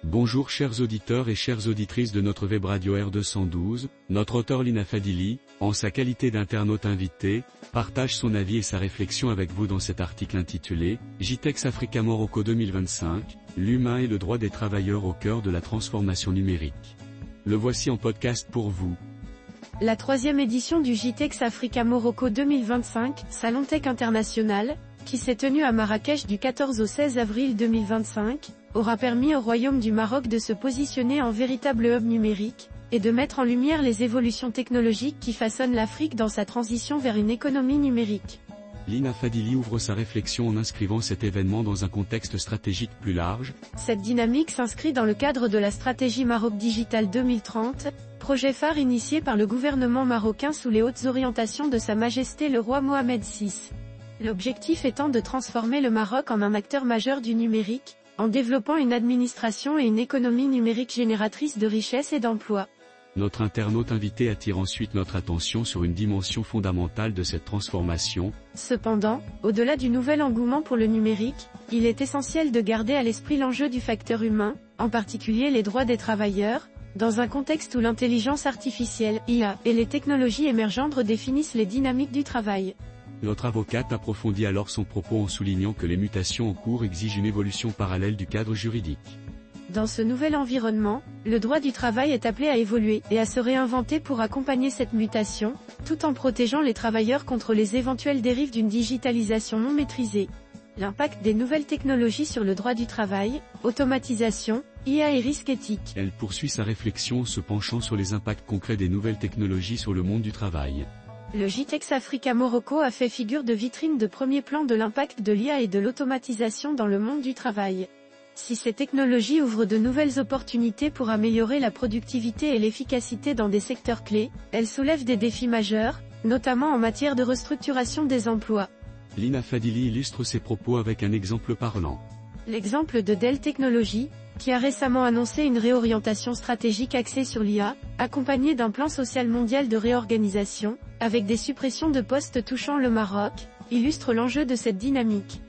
Bonjour chers auditeurs et chères auditrices de notre web radio R212, notre auteur Lina Fadili, en sa qualité d'internaute invité, partage son avis et sa réflexion avec vous dans cet article intitulé « JITEX Africa Morocco 2025, l'humain et le droit des travailleurs au cœur de la transformation numérique ». Le voici en podcast pour vous. La troisième édition du JITEX Africa Morocco 2025, Salon Tech International, qui s'est tenu à Marrakech du 14 au 16 avril 2025, aura permis au Royaume du Maroc de se positionner en véritable hub numérique, et de mettre en lumière les évolutions technologiques qui façonnent l'Afrique dans sa transition vers une économie numérique. Lina Fadili ouvre sa réflexion en inscrivant cet événement dans un contexte stratégique plus large. Cette dynamique s'inscrit dans le cadre de la stratégie Maroc Digital 2030, projet phare initié par le gouvernement marocain sous les hautes orientations de Sa Majesté le roi Mohamed VI. L'objectif étant de transformer le Maroc en un acteur majeur du numérique, en développant une administration et une économie numérique génératrice de richesses et d'emplois. Notre internaute invité attire ensuite notre attention sur une dimension fondamentale de cette transformation. Cependant, au-delà du nouvel engouement pour le numérique, il est essentiel de garder à l'esprit l'enjeu du facteur humain, en particulier les droits des travailleurs, dans un contexte où l'intelligence artificielle, IA, et les technologies émergentes redéfinissent les dynamiques du travail. Notre avocate approfondit alors son propos en soulignant que les mutations en cours exigent une évolution parallèle du cadre juridique. Dans ce nouvel environnement, le droit du travail est appelé à évoluer et à se réinventer pour accompagner cette mutation, tout en protégeant les travailleurs contre les éventuelles dérives d'une digitalisation non maîtrisée. L'impact des nouvelles technologies sur le droit du travail, automatisation, IA et risques éthiques. Elle poursuit sa réflexion en se penchant sur les impacts concrets des nouvelles technologies sur le monde du travail. Le JITEX Africa Morocco a fait figure de vitrine de premier plan de l'impact de l'IA et de l'automatisation dans le monde du travail. Si ces technologies ouvrent de nouvelles opportunités pour améliorer la productivité et l'efficacité dans des secteurs clés, elles soulèvent des défis majeurs, notamment en matière de restructuration des emplois. Lina Fadili illustre ses propos avec un exemple parlant. L'exemple de Dell Technologies, qui a récemment annoncé une réorientation stratégique axée sur l'IA, accompagnée d'un plan social mondial de réorganisation, avec des suppressions de postes touchant le Maroc, illustre l'enjeu de cette dynamique.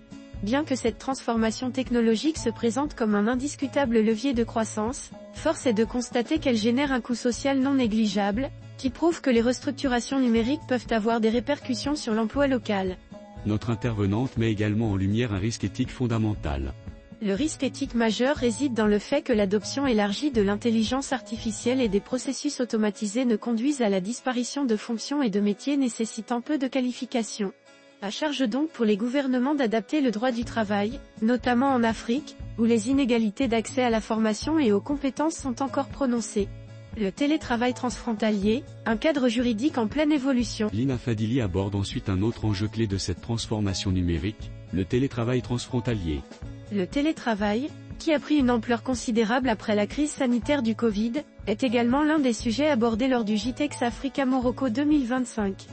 Bien que cette transformation technologique se présente comme un indiscutable levier de croissance, force est de constater qu'elle génère un coût social non négligeable, qui prouve que les restructurations numériques peuvent avoir des répercussions sur l'emploi local. Notre intervenante met également en lumière un risque éthique fondamental. Le risque éthique majeur réside dans le fait que l'adoption élargie de l'intelligence artificielle et des processus automatisés ne conduisent à la disparition de fonctions et de métiers nécessitant peu de qualifications. À charge donc pour les gouvernements d'adapter le droit du travail, notamment en Afrique, où les inégalités d'accès à la formation et aux compétences sont encore prononcées. Le télétravail transfrontalier, un cadre juridique en pleine évolution. Lina Fadili aborde ensuite un autre enjeu clé de cette transformation numérique, le télétravail transfrontalier. Le télétravail, qui a pris une ampleur considérable après la crise sanitaire du Covid, est également l'un des sujets abordés lors du JITEX Africa Morocco 2025.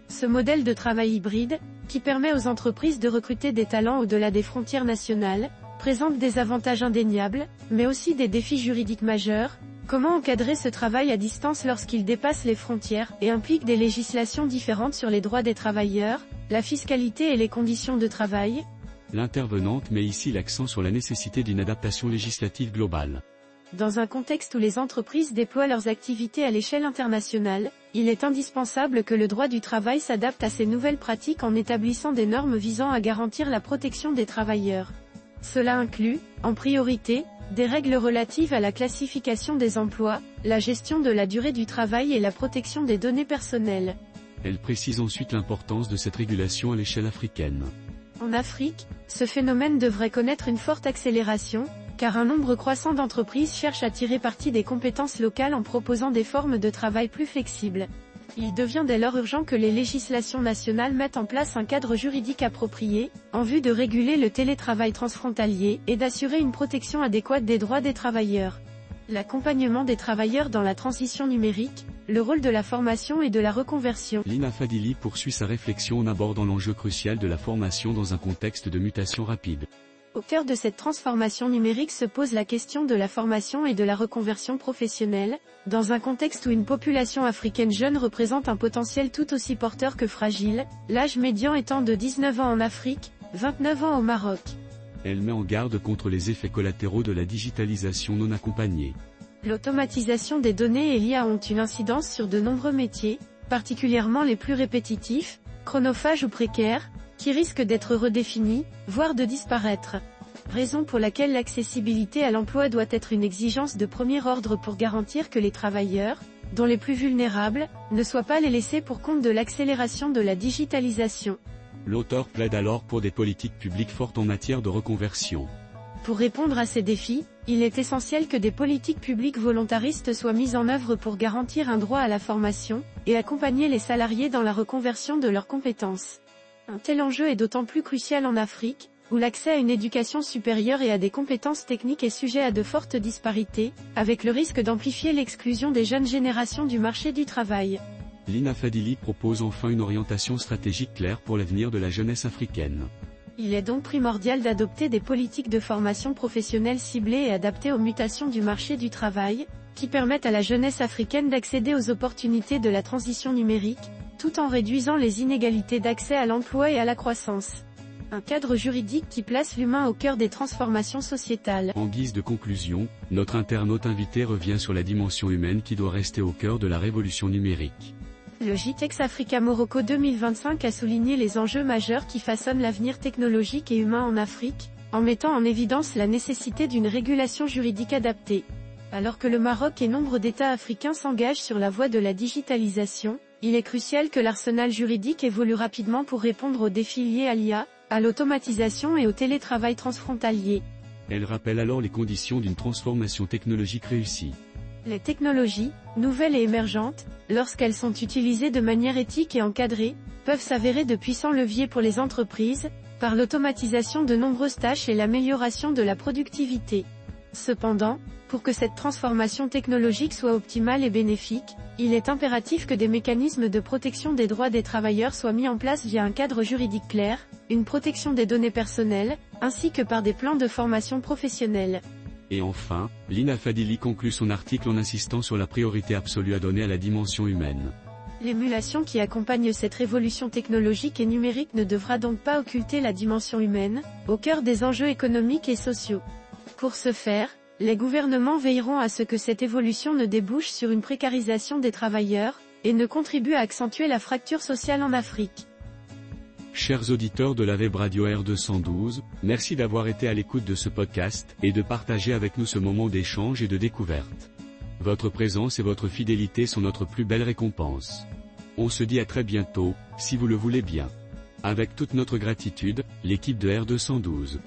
Ce modèle de travail hybride, qui permet aux entreprises de recruter des talents au-delà des frontières nationales, présente des avantages indéniables, mais aussi des défis juridiques majeurs. Comment encadrer ce travail à distance lorsqu'il dépasse les frontières et implique des législations différentes sur les droits des travailleurs, la fiscalité et les conditions de travail? L'intervenante met ici l'accent sur la nécessité d'une adaptation législative globale. Dans un contexte où les entreprises déploient leurs activités à l'échelle internationale, il est indispensable que le droit du travail s'adapte à ces nouvelles pratiques en établissant des normes visant à garantir la protection des travailleurs. Cela inclut, en priorité, des règles relatives à la classification des emplois, la gestion de la durée du travail et la protection des données personnelles. Elle précise ensuite l'importance de cette régulation à l'échelle africaine. En Afrique, ce phénomène devrait connaître une forte accélération, car un nombre croissant d'entreprises cherchent à tirer parti des compétences locales en proposant des formes de travail plus flexibles. Il devient dès lors urgent que les législations nationales mettent en place un cadre juridique approprié, en vue de réguler le télétravail transfrontalier et d'assurer une protection adéquate des droits des travailleurs. L'accompagnement des travailleurs dans la transition numérique, le rôle de la formation et de la reconversion. Lina Fadili poursuit sa réflexion en abordant l'enjeu crucial de la formation dans un contexte de mutation rapide. Au cœur de cette transformation numérique se pose la question de la formation et de la reconversion professionnelle, dans un contexte où une population africaine jeune représente un potentiel tout aussi porteur que fragile, l'âge médian étant de 19 ans en Afrique, 29 ans au Maroc. Elle met en garde contre les effets collatéraux de la digitalisation non accompagnée. L'automatisation des données et l'IA ont une incidence sur de nombreux métiers, particulièrement les plus répétitifs, chronophages ou précaires, qui risquent d'être redéfinis, voire de disparaître. Raison pour laquelle l'accessibilité à l'emploi doit être une exigence de premier ordre pour garantir que les travailleurs, dont les plus vulnérables, ne soient pas les laissés pour compte de l'accélération de la digitalisation. L'auteur plaide alors pour des politiques publiques fortes en matière de reconversion. Pour répondre à ces défis, il est essentiel que des politiques publiques volontaristes soient mises en œuvre pour garantir un droit à la formation, et accompagner les salariés dans la reconversion de leurs compétences. Un tel enjeu est d'autant plus crucial en Afrique, où l'accès à une éducation supérieure et à des compétences techniques est sujet à de fortes disparités, avec le risque d'amplifier l'exclusion des jeunes générations du marché du travail. Lina Fadili propose enfin une orientation stratégique claire pour l'avenir de la jeunesse africaine. Il est donc primordial d'adopter des politiques de formation professionnelle ciblées et adaptées aux mutations du marché du travail, qui permettent à la jeunesse africaine d'accéder aux opportunités de la transition numérique, tout en réduisant les inégalités d'accès à l'emploi et à la croissance. Un cadre juridique qui place l'humain au cœur des transformations sociétales. En guise de conclusion, notre internaute invité revient sur la dimension humaine qui doit rester au cœur de la révolution numérique. Le GITEX Africa Morocco 2025 a souligné les enjeux majeurs qui façonnent l'avenir technologique et humain en Afrique, en mettant en évidence la nécessité d'une régulation juridique adaptée. Alors que le Maroc et nombre d'États africains s'engagent sur la voie de la digitalisation, il est crucial que l'arsenal juridique évolue rapidement pour répondre aux défis liés à l'IA, à l'automatisation et au télétravail transfrontalier. Elle rappelle alors les conditions d'une transformation technologique réussie. Les technologies, nouvelles et émergentes, lorsqu'elles sont utilisées de manière éthique et encadrée, peuvent s'avérer de puissants leviers pour les entreprises, par l'automatisation de nombreuses tâches et l'amélioration de la productivité. Cependant, pour que cette transformation technologique soit optimale et bénéfique, il est impératif que des mécanismes de protection des droits des travailleurs soient mis en place via un cadre juridique clair, une protection des données personnelles, ainsi que par des plans de formation professionnelle. Et enfin, Lina Fadili conclut son article en insistant sur la priorité absolue à donner à la dimension humaine. L'émulation qui accompagne cette révolution technologique et numérique ne devra donc pas occulter la dimension humaine, au cœur des enjeux économiques et sociaux. Pour ce faire, les gouvernements veilleront à ce que cette évolution ne débouche sur une précarisation des travailleurs, et ne contribue à accentuer la fracture sociale en Afrique. Chers auditeurs de la Web Radio R212, merci d'avoir été à l'écoute de ce podcast, et de partager avec nous ce moment d'échange et de découverte. Votre présence et votre fidélité sont notre plus belle récompense. On se dit à très bientôt, si vous le voulez bien. Avec toute notre gratitude, l'équipe de R212.